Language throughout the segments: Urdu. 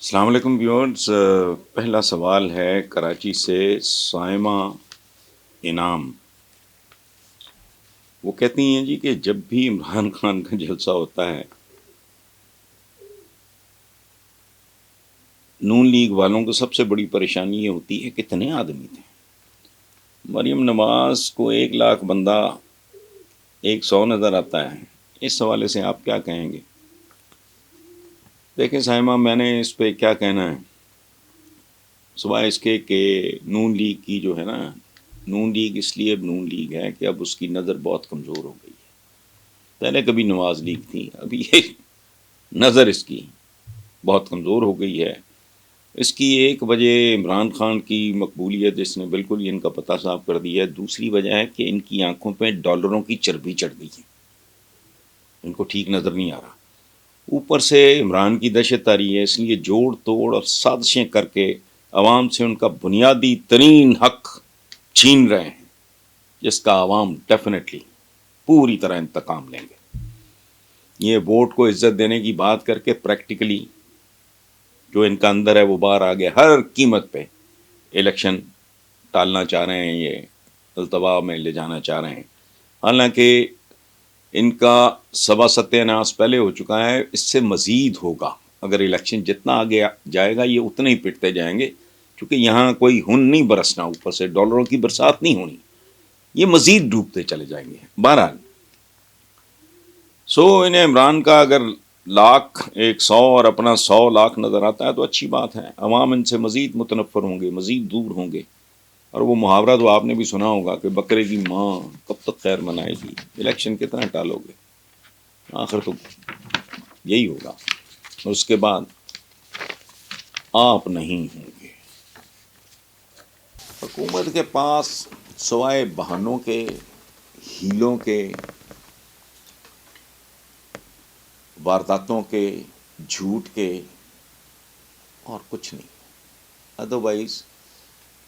السلام علیکم ویورز، پہلا سوال ہے کراچی سے سائمہ انعام۔ وہ کہتی ہیں جی کہ جب بھی عمران خان کا جلسہ ہوتا ہے نون لیگ والوں کو سب سے بڑی پریشانی یہ ہوتی ہے کتنے آدمی تھے۔ مریم نواز کو 1,00,000 بندہ 100 نظر آتا ہے، اس حوالے سے آپ کیا کہیں گے؟ دیکھیں سائمہ، میں نے اس پہ کیا کہنا ہے سوائے اس کے کہ نون لیگ کی جو ہے نا، نون لیگ اس لیے اب نون لیگ ہے کہ اب اس کی نظر بہت کمزور ہو گئی ہے۔ پہلے کبھی نواز لیگ تھی، ابھی یہ نظر اس کی بہت کمزور ہو گئی ہے۔ اس کی ایک وجہ عمران خان کی مقبولیت، جس نے بالکل ان کا پتہ صاف کر دیا ہے۔ دوسری وجہ ہے کہ ان کی آنکھوں پہ ڈالروں کی چربی چڑھ گئی ہے، ان کو ٹھیک نظر نہیں آ رہا۔ اوپر سے عمران کی دہشت آ رہی ہے، اس لیے جوڑ توڑ اور سازشیں کر کے عوام سے ان کا بنیادی ترین حق چھین رہے ہیں، جس کا عوام ڈیفینیٹلی پوری طرح انتقام لیں گے۔ یہ ووٹ کو عزت دینے کی بات کر کے پریکٹیکلی جو ان کا اندر ہے وہ باہر آ گیا۔ ہر قیمت پہ الیکشن ٹالنا چاہ رہے ہیں، یہ التوا میں لے جانا چاہ رہے ہیں۔ حالانکہ ان کا سوا ستیہ ناس پہلے ہو چکا ہے، اس سے مزید ہوگا۔ اگر الیکشن جتنا آگے جائے گا یہ اتنے ہی پٹتے جائیں گے، کیونکہ یہاں کوئی ہن نہیں برسنا، اوپر سے ڈالروں کی برسات نہیں ہونی، یہ مزید ڈوبتے چلے جائیں گے۔ بہرحال انہیں عمران کا اگر 1,00,000 اور اپنا 100,00,000 نظر آتا ہے تو اچھی بات ہے، عوام ان سے مزید متنفر ہوں گے، مزید دور ہوں گے۔ اور وہ محاورہ تو آپ نے بھی سنا ہوگا کہ بکرے کی ماں کب تک خیر منائے گی، الیکشن کتنا ٹالو گے، آخر تو یہی ہوگا، اور اس کے بعد آپ نہیں ہوں گے۔ حکومت کے پاس سوائے بہانوں کے، ہیلوں کے، وارداتوں کے، جھوٹ کے اور کچھ نہیں۔ ادروائز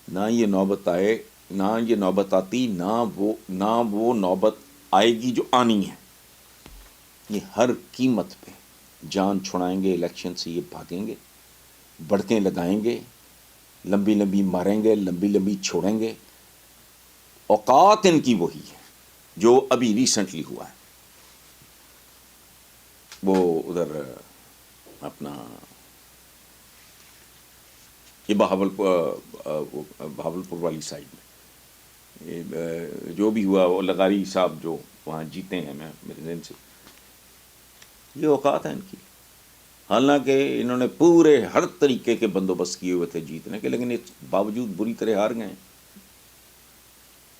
نہ یہ نوبت آئے، نہ یہ نوبت آتی، نہ وہ نوبت آئے گی جو آنی ہے۔ یہ ہر قیمت پہ جان چھڑائیں گے، الیکشن سے یہ بھاگیں گے، بڑھکیں لگائیں گے، لمبی لمبی ماریں گے، لمبی لمبی چھوڑیں گے۔ اوقات ان کی وہی ہے جو ابھی ریسنٹلی ہوا ہے۔ وہ ادھر اپنا یہ بہاولپور والی سائڈ میں جو بھی ہوا، وہ لغاری صاحب جو وہاں جیتے ہیں، میں میرے ذہن سے یہ اوقات ہیں ان کی۔ حالانکہ انہوں نے پورے ہر طریقے کے بندوبست کیے ہوئے تھے جیتنے کے، لیکن اس باوجود بری طرح ہار گئے۔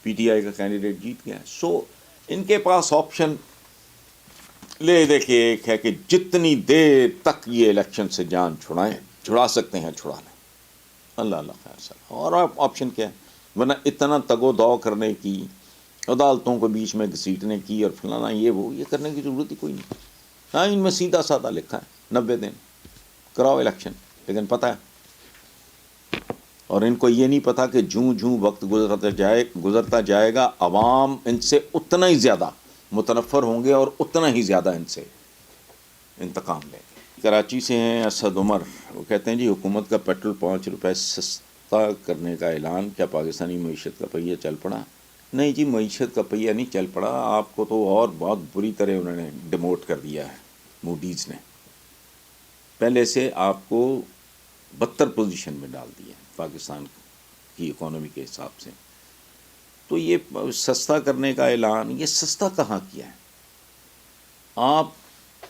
پی ٹی آئی کا کینڈیڈیٹ جیت گیا۔ ان کے پاس آپشن لے دیکھیے ایک ہے کہ جتنی دیر تک یہ الیکشن سے جان چھڑا سکتے ہیں چھڑا لیں، اللہ اللہ خیر سال۔ اور آپشن کیا ہے؟ ورنہ اتنا تگ و دو کرنے کی، عدالتوں کو بیچ میں گھسیٹنے کی اور فلانا یہ کرنے کی ضرورت ہی کوئی نہیں۔ ہاں، ان میں سیدھا سادہ لکھا ہے 90 دن کراؤ الیکشن، لیکن پتہ ہے، اور ان کو یہ نہیں پتہ کہ جوں وقت گزرتا جائے گا عوام ان سے اتنا ہی زیادہ متنفر ہوں گے اور اتنا ہی زیادہ ان سے انتقام لیں گے۔ کراچی سے ہیں اسد عمر، وہ کہتے ہیں جی حکومت کا پیٹرول 5 روپے سستا کرنے کا اعلان، کیا پاکستانی معیشت کا پہیہ چل پڑا؟ نہیں جی، معیشت کا پہیہ نہیں چل پڑا، آپ کو تو اور بہت بری طرح انہوں نے ڈیموٹ کر دیا ہے موڈیز نے، پہلے سے آپ کو بدتر پوزیشن میں ڈال دیا ہے پاکستان کی اکانومی کے حساب سے۔ تو یہ سستا کرنے کا اعلان، یہ سستا کہاں کیا ہے؟ آپ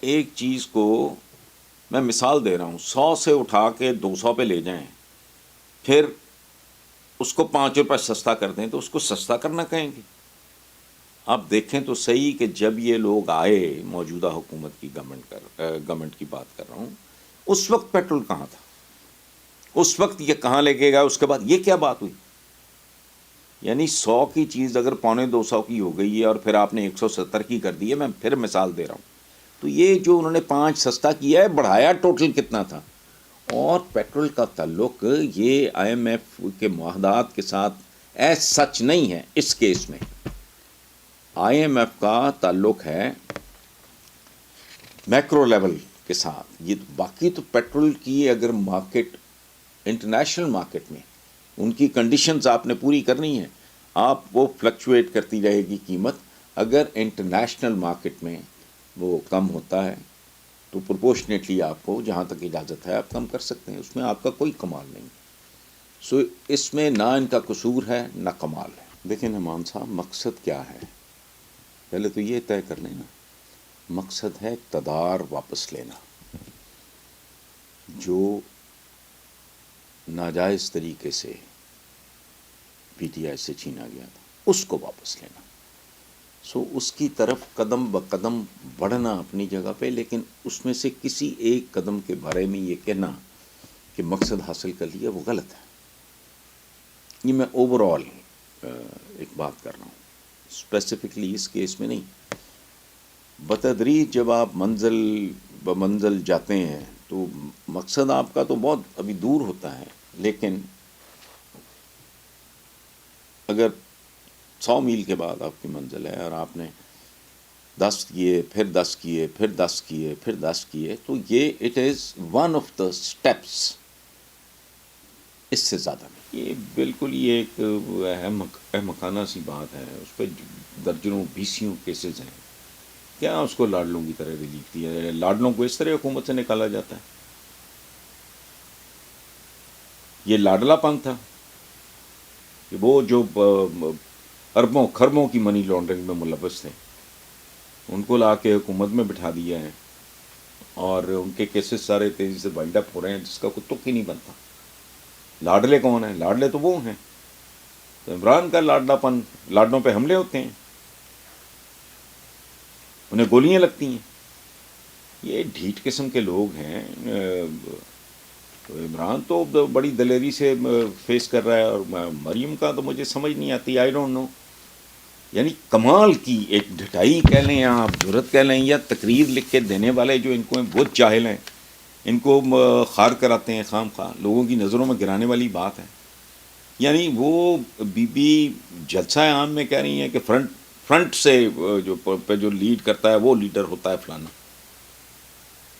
ایک چیز کو، میں مثال دے رہا ہوں، 100 سے اٹھا کے 200 پہ لے جائیں، پھر اس کو 5 روپے سستا کر دیں تو اس کو سستا کرنا کہیں گے؟ آپ دیکھیں تو صحیح کہ جب یہ لوگ آئے، موجودہ حکومت کی گورنمنٹ کی بات کر رہا ہوں، اس وقت پیٹرول کہاں تھا؟ اس وقت یہ کہاں لے کے گیا؟ اس کے بعد یہ کیا بات ہوئی؟ یعنی 100 کی چیز اگر 250 کی ہو گئی ہے اور پھر آپ نے 170 کی کر دی ہے، میں پھر مثال دے رہا ہوں، تو یہ جو انہوں نے 5 سستا کیا ہے، بڑھایا ٹوٹل کتنا تھا؟ اور پیٹرول کا تعلق یہ آئی ایم ایف کے معاہدات کے ساتھ ایز سچ نہیں ہے۔ اس کیس میں آئی ایم ایف کا تعلق ہے میکرو لیول کے ساتھ یہ باقی تو پیٹرول کی اگر مارکیٹ انٹرنیشنل مارکیٹ میں ان کی کنڈیشنز آپ نے پوری کرنی ہے، آپ وہ فلکچویٹ کرتی رہے گی قیمت. اگر انٹرنیشنل مارکیٹ میں وہ کم ہوتا ہے تو پروپورشنیٹلی آپ کو جہاں تک اجازت ہے آپ کم کر سکتے ہیں، اس میں آپ کا کوئی کمال نہیں. سو اس میں نہ ان کا قصور ہے نہ کمال ہے. دیکھیں نعمان صاحب، مقصد کیا ہے؟ پہلے تو یہ طے کر لینا، مقصد ہے اقتدار واپس لینا. جو ناجائز طریقے سے پی ٹی آئی سے چھینا گیا تھا اس کو واپس لینا. سو اس کی طرف قدم بقدم بڑھنا اپنی جگہ پہ، لیکن اس میں سے کسی ایک قدم کے بارے میں یہ کہنا کہ مقصد حاصل کر لیا وہ غلط ہے. یہ میں اوور آل ایک بات کر رہا ہوں، اسپیسیفکلی اس کیس میں نہیں. بتدریج جب آپ منزل بمنزل جاتے ہیں تو مقصد آپ کا تو بہت ابھی دور ہوتا ہے، لیکن اگر 100 میل کے بعد آپ کی منزل ہے اور آپ نے 10 کیے، پھر 10 کیے، پھر 10 کیے، پھر 10 کیے، تو یہ it is one of the steps, اس سے زیادہ نہیں. یہ بالکل یہ ایک احمقانہ سی بات ہے. اس پہ درجنوں بیسیوں کیسز ہیں. کیا اس کو لاڈلوں کی طرح ریلیف دیا ہے؟ لاڈلوں کو اس طرح حکومت سے نکالا جاتا ہے؟ یہ لاڈلا پن تھا کہ وہ جو اربوں خربوں کی منی لانڈرنگ میں ملوث تھے ان کو لا کے حکومت میں بٹھا دیا ہے، اور ان کے کیسز سارے تیزی سے بائنڈ اپ ہو رہے ہیں جس کا کوئی تک ہی نہیں بنتا. لاڈلے کون ہیں؟ لاڈلے تو وہ ہیں. تو عمران کا لاڈلا پن، لاڈلوں پہ حملے ہوتے ہیں، انہیں گولیاں لگتی ہیں. یہ ڈھیٹ قسم کے لوگ ہیں. عمران تو بڑی دلیری سے فیس کر رہا ہے، اور مریم کا تو مجھے سمجھ نہیں آتی، آئی ڈونٹ نو. یعنی کمال کی ایک ڈھٹائی کہہ لیں یا آپ جرت کہہ لیں یا تقریر لکھ کے دینے والے جو ان کو بہت جاہل ہیں، ان کو خار کراتے ہیں خام خواہ، لوگوں کی نظروں میں گرانے والی بات ہے. یعنی وہ بی بی جلسہ عام میں کہہ رہی ہیں کہ فرنٹ سے جو لیڈ کرتا ہے وہ لیڈر ہوتا ہے فلانا،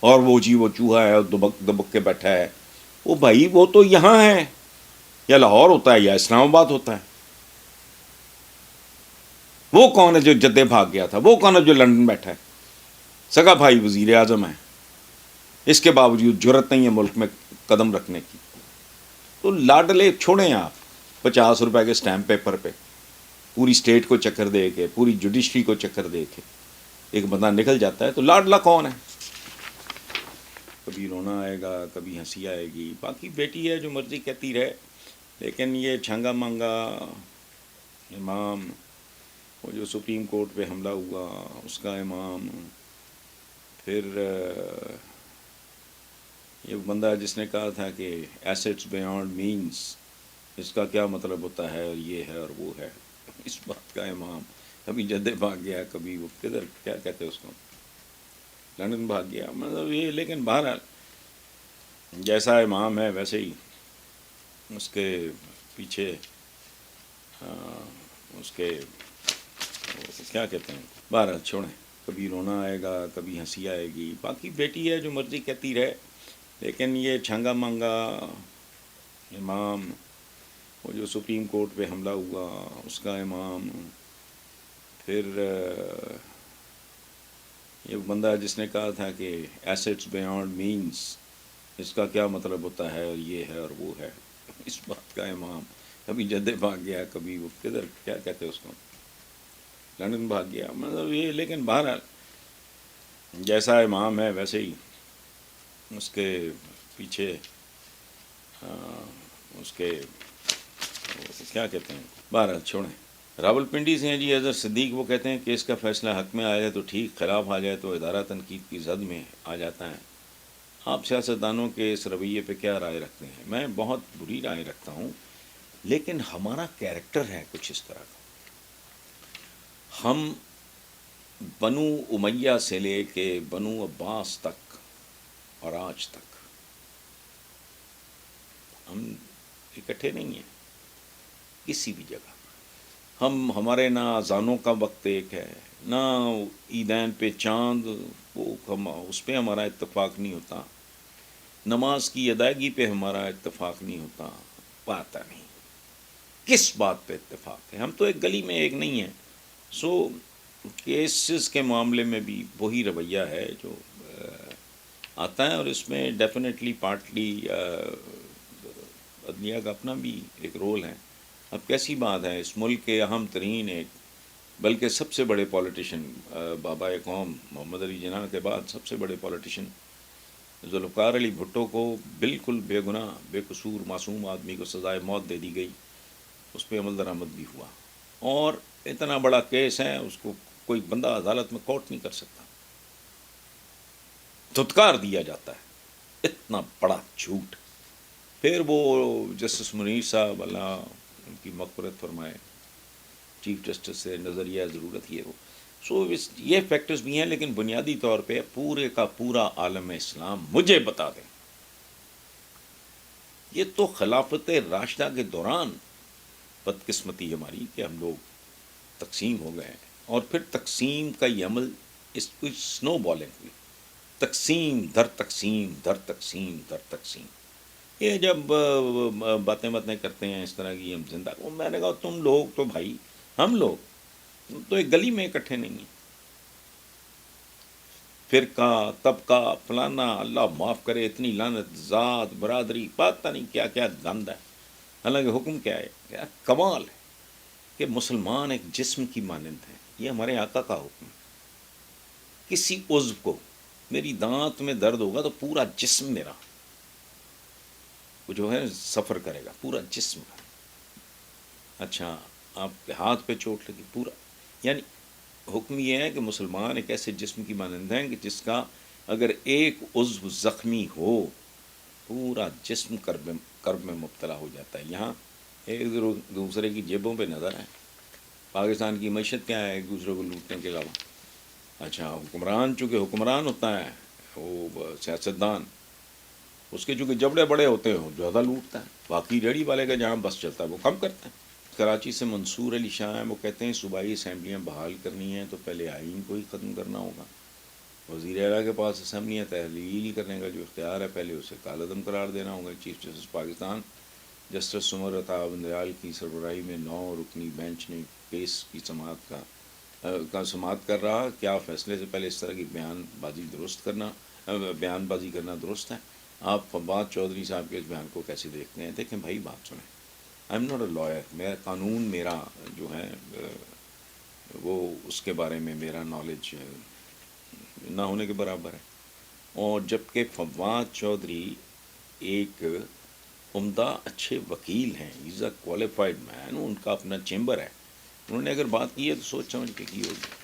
اور وہ جی وہ چوہا ہے اور دبک کے بیٹھا ہے. وہ بھائی وہ تو یہاں ہے، یا لاہور ہوتا ہے یا اسلام آباد ہوتا ہے. وہ کون ہے جو جدے بھاگ گیا تھا؟ وہ کون ہے جو لندن بیٹھا ہے؟ سگا بھائی وزیر اعظم ہے، اس کے باوجود جرت نہیں ہے ملک میں قدم رکھنے کی. تو لاڈلے چھوڑیں آپ 50 روپے کے سٹیمپ پیپر پہ پوری اسٹیٹ کو چکر دے کے، پوری جوڈیشری کو چکر دے کے ایک بندہ نکل جاتا ہے. تو لاڈلا کون ہے؟ کبھی رونا آئے گا، کبھی ہنسی آئے گی. باقی بیٹی ہے جو مرضی کہتی رہے، لیکن یہ چھنگا منگا امام، وہ جو سپریم کورٹ پہ حملہ ہوا اس کا امام، پھر یہ بندہ جس نے کہا تھا کہ ایسٹس بیانڈ مینس، اس کا کیا مطلب ہوتا ہے، اور یہ ہے اور وہ ہے، اس بات کا امام. کبھی جدے بھاگ گیا، کبھی وہ کدھر کیا کہتے اس کو لندن بھاگ گیا. مطلب یہ، لیکن بہرحال جیسا امام ہے ویسے ہی اس کے پیچھے اس کے کیا کہتے ہیں. بہرحال چھوڑیں، کبھی رونا آئے گا، کبھی ہنسی آئے گی. باقی بیٹی ہے جو مرضی کہتی رہے، لیکن یہ چھنگا منگا امام، وہ جو سپریم کورٹ پہ حملہ ہوا اس کا امام، پھر یہ بندہ جس نے کہا تھا کہ ایسٹس بیانڈ مینس، اس کا کیا مطلب ہوتا ہے، اور یہ ہے اور وہ ہے، اس بات کا امام. کبھی جدے بھاگ گیا، کبھی وہ کدھر کیا کہتے اس کو لندن بھاگ گیا. مطلب یہ، لیکن بہرحال جیسا امام ہے ویسے ہی اس کے پیچھے اس کے کیا کہتے ہیں. بہرحال چھوڑیں. راول پنڈی سے ہیں جی اظہر صدیق، وہ کہتے ہیں کیس کا فیصلہ حق میں آ جائے تو ٹھیک، خلاف آ جائے تو ادارہ تنقید کی زد میں آ جاتا ہے. آپ سیاستدانوں کے اس رویے پہ کیا رائے رکھتے ہیں؟ میں بہت بری رائے رکھتا ہوں، لیکن ہمارا کیریکٹر ہے کچھ اس طرح کا. ہم بنو امیہ سے لے کے بنو عباس تک اور آج تک ہم اکٹھے نہیں ہیں کسی بھی جگہ. ہمارے نہ اذانوں کا وقت ایک ہے، نہ عیدین پہ چاند، اس پہ ہمارا اتفاق نہیں ہوتا، نماز کی ادائیگی پہ ہمارا اتفاق نہیں ہوتا، پتہ نہیں کس بات پہ اتفاق ہے. ہم تو ایک گلی میں ایک نہیں ہیں. سو کیسز کے معاملے میں بھی وہی رویہ ہے جو آتا ہے، اور اس میں ڈیفینیٹلی پارٹلی عدلیہ کا اپنا بھی ایک رول ہے. اب کیسی بات ہے، اس ملک کے اہم ترین ایک، بلکہ سب سے بڑے پولیٹیشین، بابا قوم محمد علی جناح کے بعد سب سے بڑے پولیٹیشین ذوالفقار علی بھٹو کو بالکل بے گناہ بے قصور معصوم آدمی کو سزائے موت دے دی گئی. اس پہ عمل درآمد بھی ہوا، اور اتنا بڑا کیس ہے، اس کو کوئی بندہ عدالت میں کوٹ نہیں کر سکتا، دھتکار دیا جاتا ہے. اتنا بڑا جھوٹ. پھر وہ جسٹس منیر صاحب، اللہ ان کی مغفرت فرمائے، چیف جسٹس سے نظریہ ضرورت ہی ہے وہ. سو یہ فیکٹرز بھی ہیں، لیکن بنیادی طور پہ پورے کا پورا عالم اسلام مجھے بتا دیں، یہ تو خلافت راشدہ کے دوران بدقسمتی ہماری کہ ہم لوگ تقسیم ہو گئے، اور پھر تقسیم کا یہ عمل اس کو سنو بالنگ ہوئی، تقسیم در تقسیم در تقسیم در تقسیم. یہ جب باتیں کرتے ہیں اس طرح کی، ہم زندہ، میں نے کہا تم لوگ تو بھائی، ہم لوگ تو ایک گلی میں اکٹھے نہیں ہیں. فرقہ، طبقہ، فلانا، اللہ معاف کرے، اتنی لعنت، ذات، برادری، پتہ نہیں کیا کیا گند ہے. حالانکہ حکم کیا ہے، کیا کمال ہے کہ مسلمان ایک جسم کی مانند ہے. یہ ہمارے آقا کا حکم ہے. کسی عضو کو، میری دانت میں درد ہوگا تو پورا جسم میرا وہ جو ہے سفر کرے گا، پورا جسم. اچھا آپ کے ہاتھ پہ چوٹ لگی، پورا. یعنی حکم یہ ہے کہ مسلمان ایک ایسے جسم کی مانند ہیں کہ جس کا اگر ایک عضو زخمی ہو، پورا جسم کرب میں مبتلا ہو جاتا ہے. یہاں ایک دوسرے کی جیبوں پہ نظر ہے. پاکستان کی معیشت کیا ہے؟ ایک دوسرے کو لوٹنے کے علاوہ. اچھا حکمران چونکہ حکمران ہوتا ہے، وہ سیاستدان، اس کے چونکہ جبڑے بڑے ہوتے ہیں زیادہ لوٹتا ہے. باقی ریڑھی والے کا جہاں بس چلتا ہے وہ کم کرتا ہے. کراچی سے منصور علی شاہ ہیں، وہ کہتے ہیں صوبائی اسمبلیاں بحال کرنی ہیں تو پہلے آئین کو ہی ختم کرنا ہوگا. وزیر اعلیٰ کے پاس اسمبلیاں تحلیل کرنے کا جو اختیار ہے، پہلے اسے کالعدم قرار دینا ہوگا. Chief justice Pakistan justice Umar Ata Bandial کی سربراہی میں 9 رکنی بینچ نے کیس کی سماعت کر رہا. کیا فیصلے سے پہلے اس طرح کی بیان بازی کرنا درست ہے؟ آپ فواد چودھری صاحب کے اس بیان کو کیسے دیکھتے ہیں؟ دیکھیں بھائی، بات سنیں. I am not a liar. میرا قانون، میرا جو ہے وہ اس کے بارے میں میرا نالج نہ ہونے کے برابر ہے. اور جبکہ فواد چودھری ایک عمدہ اچھے وکیل ہیں، از اے کوالیفائڈ مین، ان کا اپنا چیمبر ہے. انہوں نے اگر بات کی ہے تو سوچ سمجھ کے کی ہوگی.